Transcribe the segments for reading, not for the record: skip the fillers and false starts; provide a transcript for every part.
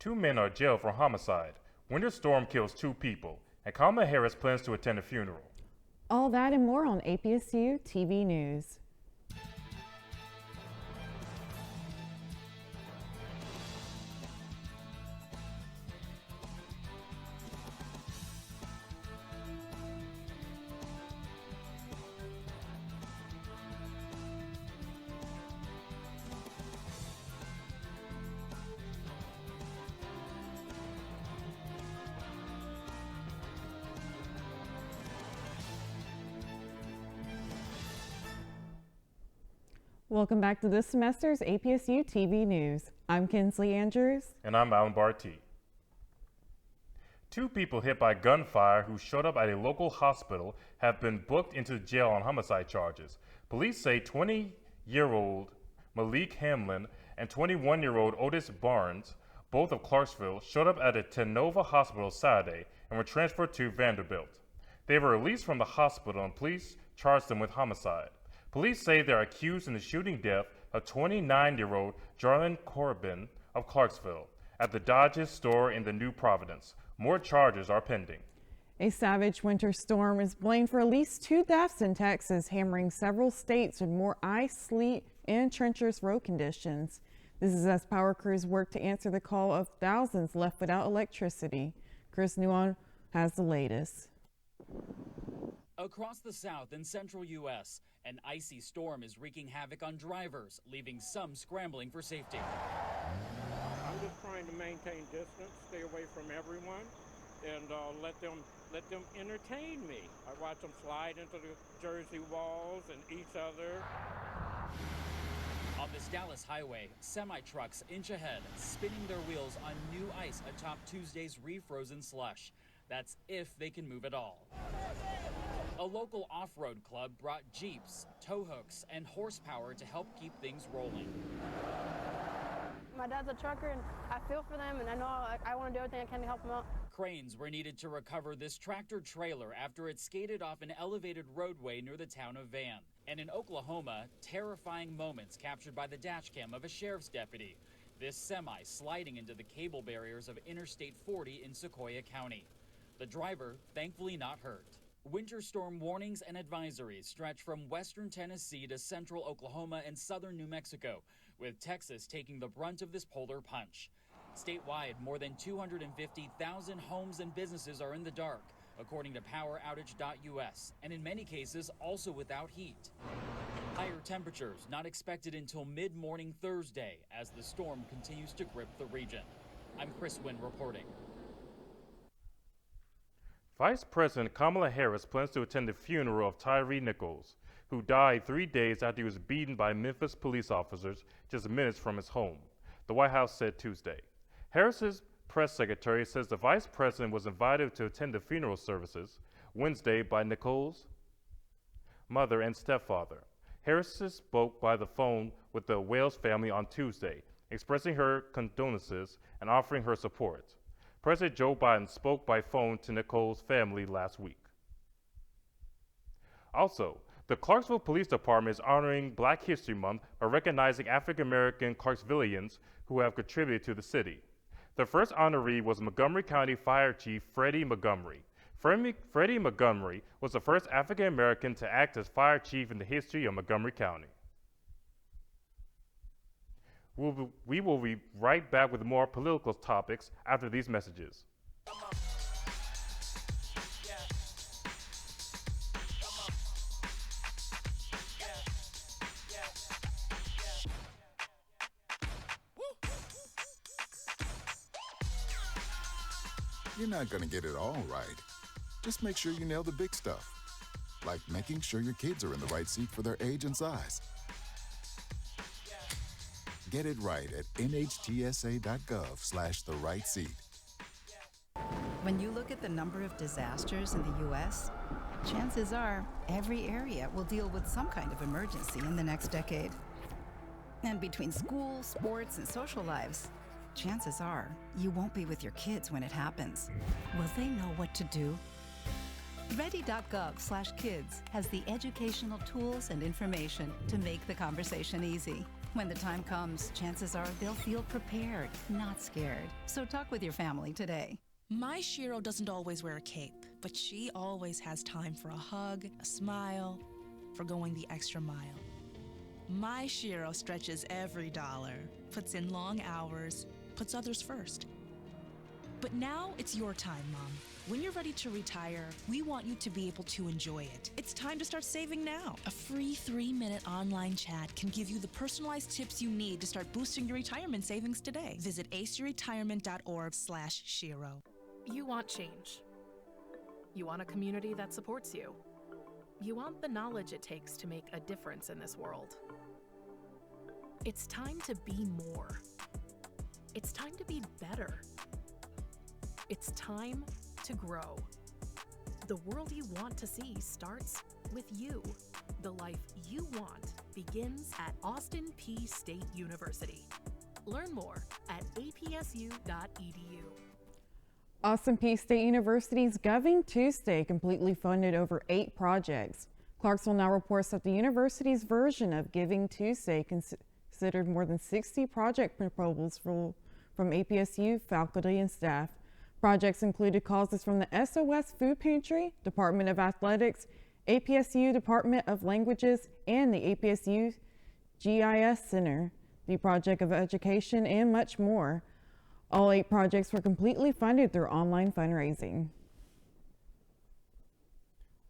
Two men are jailed for homicide. Winter storm kills two people, and Kamala Harris plans to attend a funeral. All that and more on APSU TV News. Welcome back to this semester's APSU TV News. I'm Kinsley Andrews. And I'm Alan Barty. Two people hit by gunfire who showed up at a local hospital have been booked into jail on homicide charges. Police say 20-year-old Malik Hamlin and 21-year-old Otis Barnes, both of Clarksville, showed up at a Tenova hospital Saturday and were transferred to Vanderbilt. They were released from the hospital and police charged them with homicide. Police say they're accused in the shooting death of 29-year-old Jarlin Corbin of Clarksville at the Dodge's store in the New Providence. More charges are pending. A savage winter storm is blamed for at least 2 deaths in Texas, hammering several states with more ice, sleet, and treacherous road conditions. This is as power crews work to answer the call of thousands left without electricity. Chris Nuon has the latest. Across the south and central U.S., an icy storm is wreaking havoc on drivers, leaving some scrambling for safety. I'm just trying to maintain distance, stay away from everyone, and let them entertain me. I watch them slide into the Jersey walls and each other. On this Dallas highway, semi-trucks inch ahead, spinning their wheels on new ice atop Tuesday's refrozen slush. That's if they can move at all. A local off-road club brought Jeeps, tow hooks, and horsepower to help keep things rolling. My dad's a trucker, and I feel for them, and I know I want to do everything I can to help them out. Cranes were needed to recover this tractor trailer after it skated off an elevated roadway near the town of Van. And in Oklahoma, terrifying moments captured by the dash cam of a sheriff's deputy. This semi sliding into the cable barriers of Interstate 40 in Sequoia County. The driver, thankfully not hurt. Winter storm warnings and advisories stretch from western Tennessee to central Oklahoma and southern New Mexico, with Texas taking the brunt of this polar punch. Statewide, more than 250,000 homes and businesses are in the dark, according to PowerOutage.us, and in many cases also without heat. Higher temperatures not expected until mid-morning Thursday as the storm continues to grip the region. I'm Chris Wynn reporting. Vice President Kamala Harris plans to attend the funeral of Tyree Nichols, who died 3 days after he was beaten by Memphis police officers just minutes from his home, the White House said Tuesday. Harris's press secretary says the vice president was invited to attend the funeral services Wednesday by Nichols' mother and stepfather. Harris spoke by the phone with the Wales family on Tuesday, expressing her condolences and offering her support. President Joe Biden spoke by phone to Nichols' family last week. Also, the Clarksville Police Department is honoring Black History Month by recognizing African-American Clarksvillians who have contributed to the city. The first honoree was Montgomery County Fire Chief Freddie Montgomery. Freddie Montgomery was the first African-American to act as fire chief in the history of Montgomery County. We will be right back with more political topics after these messages. You're not going to get it all right. Just make sure you nail the big stuff, like making sure your kids are in the right seat for their age and size. Get it right at nhtsa.gov/the-right-seat. When you look at the number of disasters in the U.S., chances are every area will deal with some kind of emergency in the next decade. And between school, sports, and social lives, chances are you won't be with your kids when it happens. Will they know what to do? Ready.gov/kids has the educational tools and information to make the conversation easy. When the time comes, chances are they'll feel prepared, not scared. So talk with your family today. My Shiro doesn't always wear a cape, but she always has time for a hug, a smile, for going the extra mile. My Shiro stretches every dollar, puts in long hours, puts others first. But now it's your time, Mom. When you're ready to retire, we want you to be able to enjoy it. It's time to start saving now. A free 3-minute online chat can give you the personalized tips you need to start boosting your retirement savings today. Visit aceyourretirement.org/Shiro. You want change. You want a community that supports you. You want the knowledge it takes to make a difference in this world. It's time to be more. It's time to be better. It's time to grow. The world you want to see starts with you. The life you want begins at Austin Peay State University. Learn more at apsu.edu. Austin Peay State University's Giving Tuesday completely funded over 8 projects. Clarksville Now reports that the university's version of Giving Tuesday considered more than 60 project proposals from APSU faculty and staff. Projects included causes from the SOS Food Pantry, Department of Athletics, APSU Department of Languages, and the APSU GIS Center, the Project of Education, and much more. All 8 projects were completely funded through online fundraising.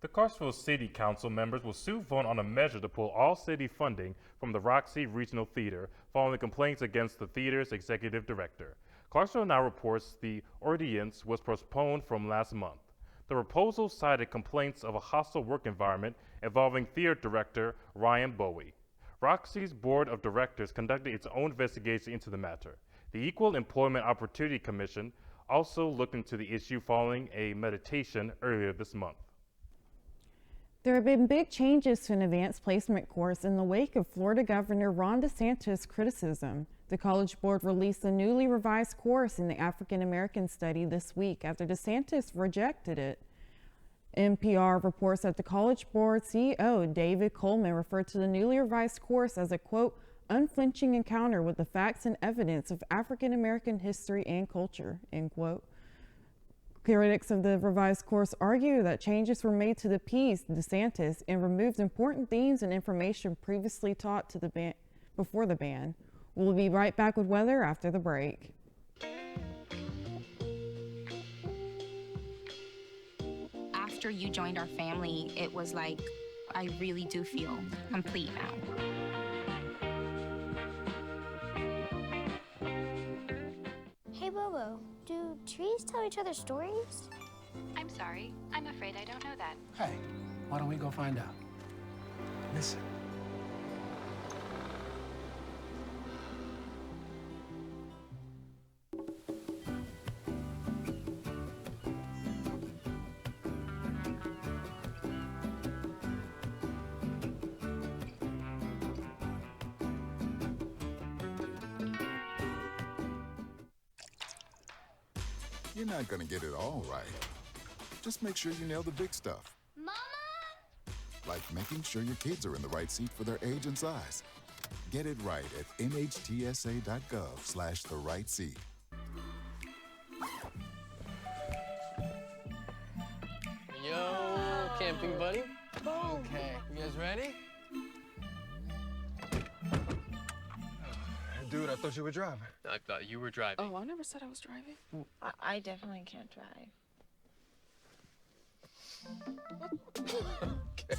The Clarksville City Council members will soon vote on a measure to pull all city funding from the Roxy Regional Theater following complaints against the theater's executive director. Clarksville Now reports the ordinance was postponed from last month. The proposal cited complaints of a hostile work environment involving theater director Ryan Bowie. Roxy's board of directors conducted its own investigation into the matter. The Equal Employment Opportunity Commission also looked into the issue following a mediation earlier this month. There have been big changes to an advanced placement course in the wake of Florida Governor Ron DeSantis' criticism. The College Board released a newly revised course in the African American study this week after DeSantis rejected it. NPR reports that the College Board CEO, David Coleman, referred to the newly revised course as a, quote, unflinching encounter with the facts and evidence of African American history and culture, end quote. Critics of the revised course argue that changes were made to appease DeSantis and removed important themes and information previously taught to the before the ban. We'll be right back with weather after the break. After you joined our family, it was like, I really do feel complete now. Hey Bobo, do trees tell each other stories? I'm sorry, I'm afraid I don't know that. Hey, why don't we go find out? Listen. You're not gonna get it all right. Just make sure you nail the big stuff. Mama! Like making sure your kids are in the right seat for their age and size. Get it right at nhtsa.gov/the right seat. Yo, camping buddy. Okay, you guys ready? Dude, I thought you were driving. I thought you were driving. Oh, I never said I was driving. I definitely can't drive. Okay.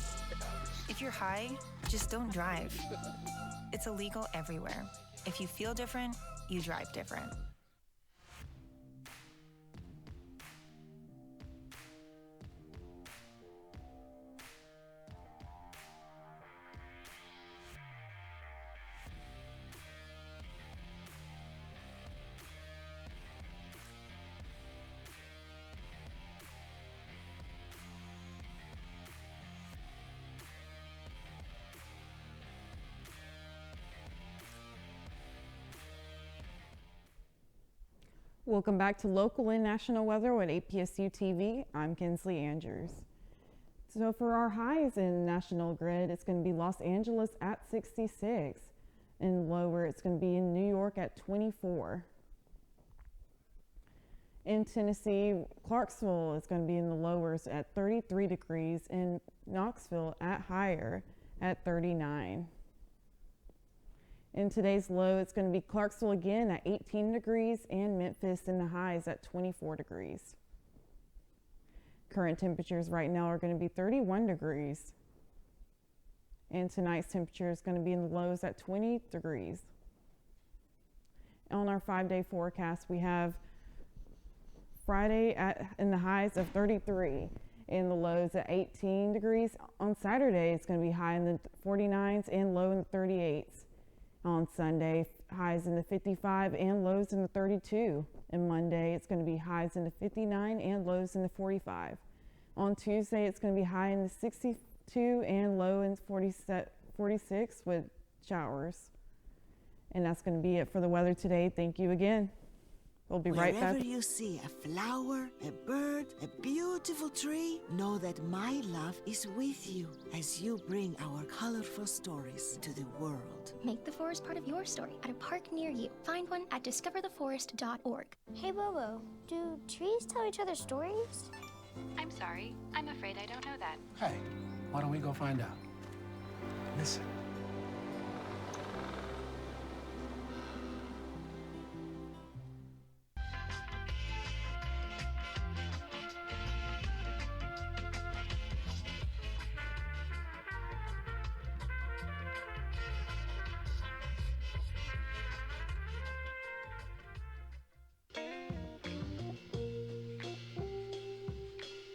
If you're high, just don't drive. It's illegal everywhere. If you feel different, you drive different. Welcome back to local and national weather with APSU TV. I'm Kinsley Andrews. So for our highs in National Grid, it's going to be Los Angeles at 66. and lower, it's going to be in New York at 24. In Tennessee, Clarksville is going to be in the lowers at 33 degrees, and Knoxville at higher at 39. In today's low, it's going to be Clarksville again at 18 degrees and Memphis in the highs at 24 degrees. Current temperatures right now are going to be 31 degrees. And tonight's temperature is going to be in the lows at 20 degrees. On our 5-day forecast, we have Friday in the highs of 33 and the lows at 18 degrees. On Saturday, it's going to be high in the 49s and low in the 38s. On Sunday, highs in the 55 and lows in the 32. And Monday, it's going to be highs in the 59 and lows in the 45. On Tuesday, it's going to be high in the 62 and low in 46 with showers. And that's going to be it for the weather today. Thank you again. We'll be right back. Wherever you see a flower, a bird, a beautiful tree, know that my love is with you as you bring our colorful stories to the world. Make the forest part of your story at a park near you. Find one at discovertheforest.org. Hey, Bobo, do trees tell each other stories? I'm sorry. I'm afraid I don't know that. Hey, why don't we go find out? Listen.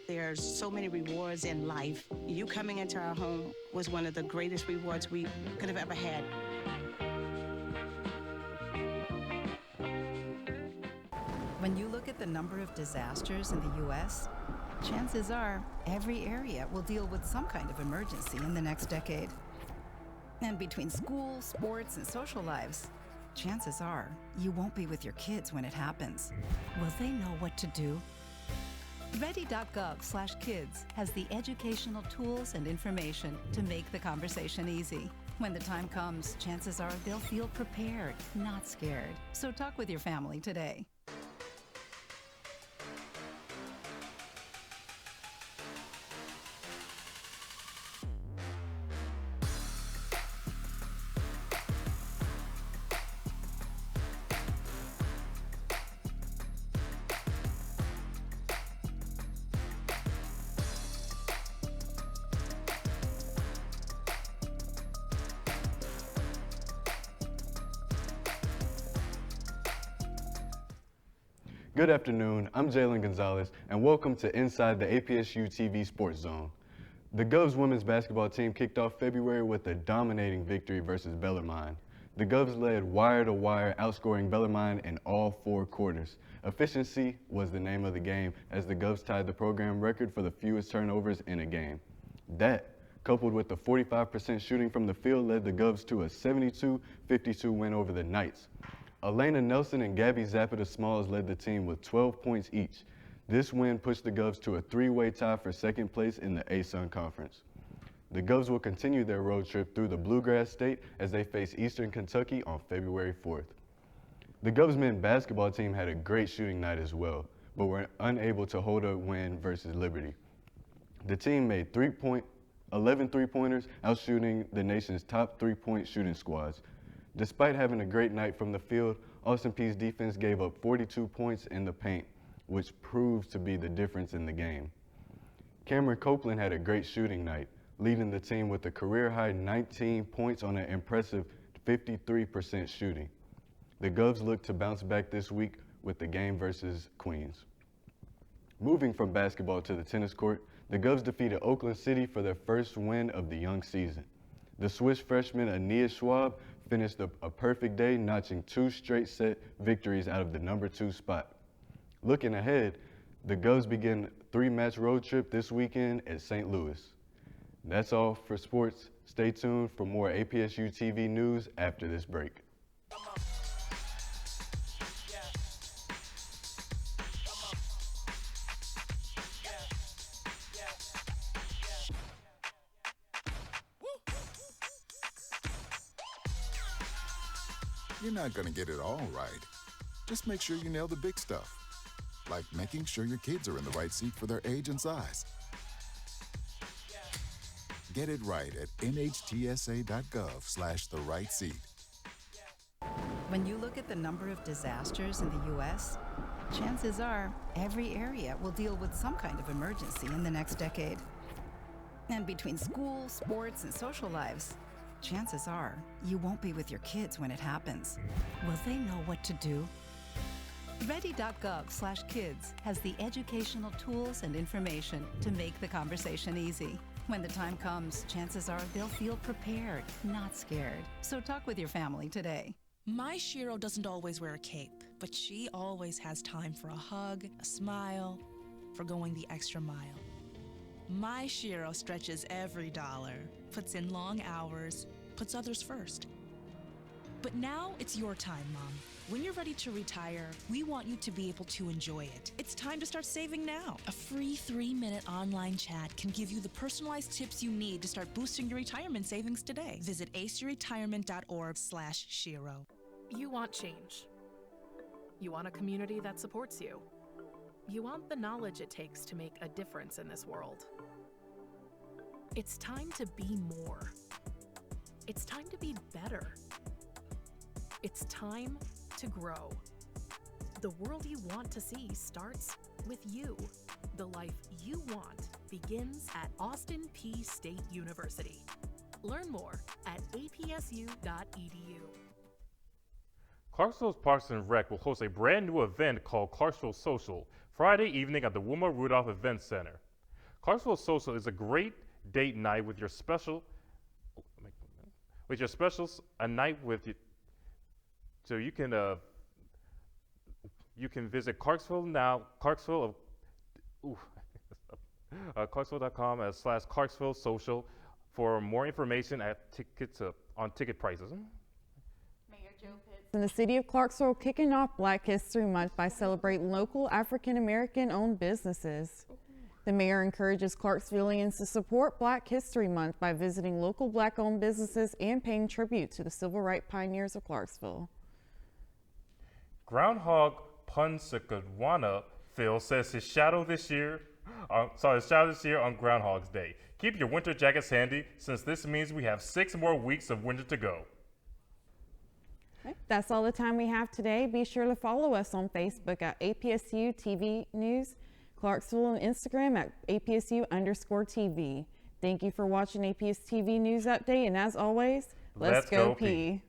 There's so many rewards in life. You coming into our home was one of the greatest rewards we could have ever had. When you look at the number of disasters in the U.S., chances are every area will deal with some kind of emergency in the next decade. And between school, sports, and social lives, chances are you won't be with your kids when it happens. Will they know what to do? Ready.gov/kids has the educational tools and information to make the conversation easy. When the time comes, chances are they'll feel prepared, not scared. So talk with your family today. Good afternoon, I'm Jalen Gonzalez, and welcome to Inside the APSU TV Sports Zone. The Govs women's basketball team kicked off February with a dominating victory versus Bellarmine. The Govs led wire-to-wire, outscoring Bellarmine in all 4 quarters. Efficiency was the name of the game, as the Govs tied the program record for the fewest turnovers in a game. That, coupled with the 45% shooting from the field, led the Govs to a 72-52 win over the Knights. Elena Nelson and Gabby Zapata Smalls led the team with 12 points each. This win pushed the Govs to a 3-way tie for second place in the ASUN Conference. The Govs will continue their road trip through the Bluegrass State as they face Eastern Kentucky on February 4th. The Govs men's basketball team had a great shooting night as well, but were unable to hold a win versus Liberty. The team made 11 three-pointers, outshooting the nation's top 3-point shooting squads. Despite having a great night from the field, Austin Peay's defense gave up 42 points in the paint, which proves to be the difference in the game. Cameron Copeland had a great shooting night, leading the team with a career-high 19 points on an impressive 53% shooting. The Govs look to bounce back this week with the game versus Queens. Moving from basketball to the tennis court, the Govs defeated Oakland City for their first win of the young season. The Swiss freshman Ania Schwab finished a perfect day, notching 2 straight set victories out of the number 2 spot. Looking ahead, the Govs begin a 3-match road trip this weekend at St. Louis. That's all for sports. Stay tuned for more APSU TV news after this break. You're not going to get it all right. Just make sure you nail the big stuff, like making sure your kids are in the right seat for their age and size. Get it right at nhtsa.gov/the-right seat. When you look at the number of disasters in the U.S., chances are every area will deal with some kind of emergency in the next decade. And between school, sports, and social lives, chances are you won't be with your kids when it happens. Will they know what to do? Ready.gov/kids has the educational tools and information to make the conversation easy. When the time comes, chances are they'll feel prepared, not scared. So talk with your family today. My Shiro doesn't always wear a cape, but she always has time for a hug, a smile, for going the extra mile. My Shiro stretches every dollar, puts in long hours, puts others first. But now it's your time, Mom. When you're ready to retire, we want you to be able to enjoy it. It's time to start saving now. A free 3-minute online chat can give you the personalized tips you need to start boosting your retirement savings today. Visit aceyourretirement.org/Shiro. You want change. You want a community that supports you. You want the knowledge it takes to make a difference in this world. It's time to be more. It's time to be better. It's time to grow. The world you want to see starts with you. The life you want begins at Austin Peay State University. Learn more at apsu.edu. Clarksville's Parks and Rec will host a brand new event called Clarksville Social Friday evening at the Wilma Rudolph Event Center. Clarksville Social is a great date night with your specials, a night with you. So you can visit Clarksville now, Clarksville.com/Clarksville Social for more information on ticket prices. In the city of Clarksville, kicking off Black History Month by celebrating local African American owned businesses. The mayor encourages Clarksvillians to support Black History Month by visiting local Black owned businesses and paying tribute to the civil rights pioneers of Clarksville. Groundhog Punsagadwana Phil says his shadow this year on Groundhog's Day. Keep your winter jackets handy since this means we have 6 more weeks of winter to go. That's all the time we have today. Be sure to follow us on Facebook at APSU TV News, Clarksville on Instagram at APSU_TV. Thank you for watching APS TV News Update, and as always, let's go Peay.